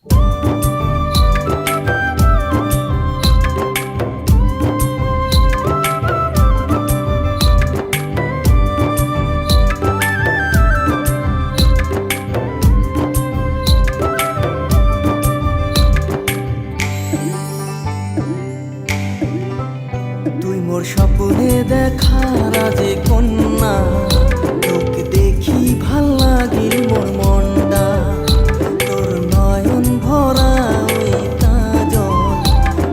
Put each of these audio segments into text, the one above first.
তুই মোর স্বপ্নে দেখা রাজে কন্যা, তোকে দেখি ভাল লাগিল মোর মনটা। তোর নয়ন ভরা ওই কাজল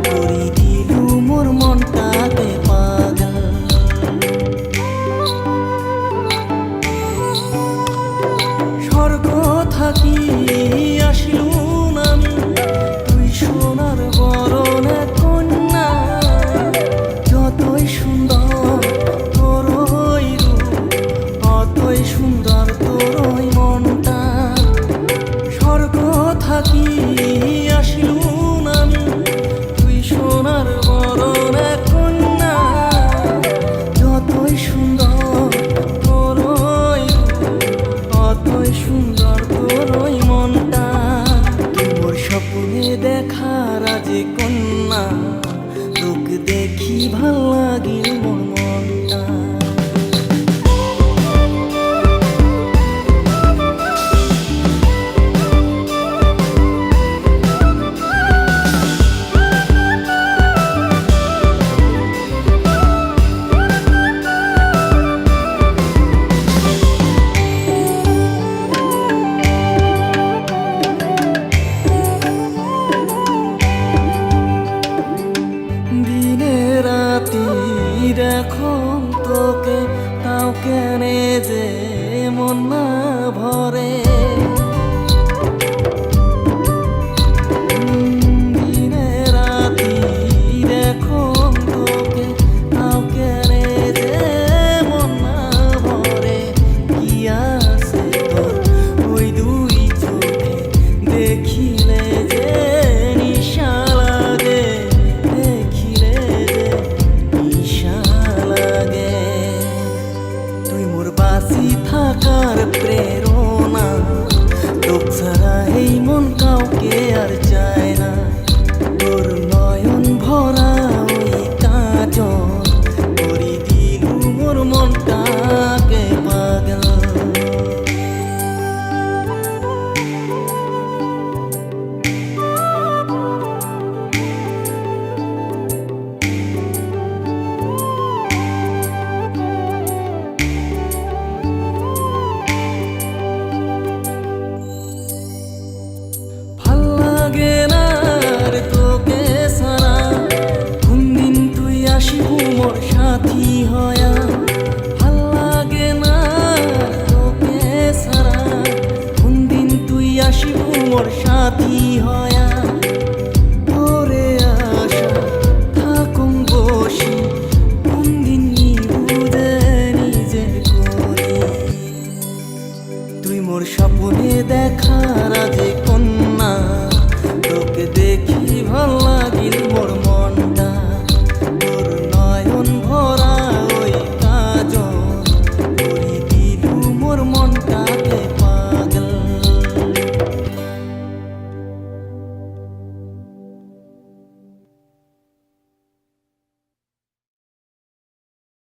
করি দিলু মোর মনটাকে পাগল। স্বর্গ থাকি আসিলু আমি, তুই সোনার বরণে কন্যা। যতই সুন্দর তোরই রূপ, অতই সুন্দর তোরই মনটা। স্বর্গ থাকি আসিলু আমি, তুই সোনার বরণে কন্যা। যতই সুন্দর তোরই রূপ, অতই সুন্দর তোরই মনটা। তোর স্বপ্নে দেখা রাজে কন্যা, তোকে দেখি ভাল লাগিল মোর মনটা। এখন তোকে তাও কেনে যে মন না ভরে। দিনে রাতি এখন তোকে তাও কেনে যে মন না ভরে। কি আছে তোর ওই দুই চোখে দেখিলে যে নিশা লাগে, দেখিলে যে নিশা লাগে। তুই মোর বাঁচি থাকার প্রেরণা, তোক ছাড়া এই মন কাউকে আর চায় না। তোর নয়ন ভরা ওই কাজল করি দিলু মোর মনটাকে পাগল। মোর সাথী হয়া ভাল লাগে না তোকে সারা। কোনদিন তুই আসিবু মোর সাথী হয়া। তোরে আশা থাকুম বসি, কোনদিন বুঝে নিজে করি। তুই মোর স্বপ্নে দেখা রাজে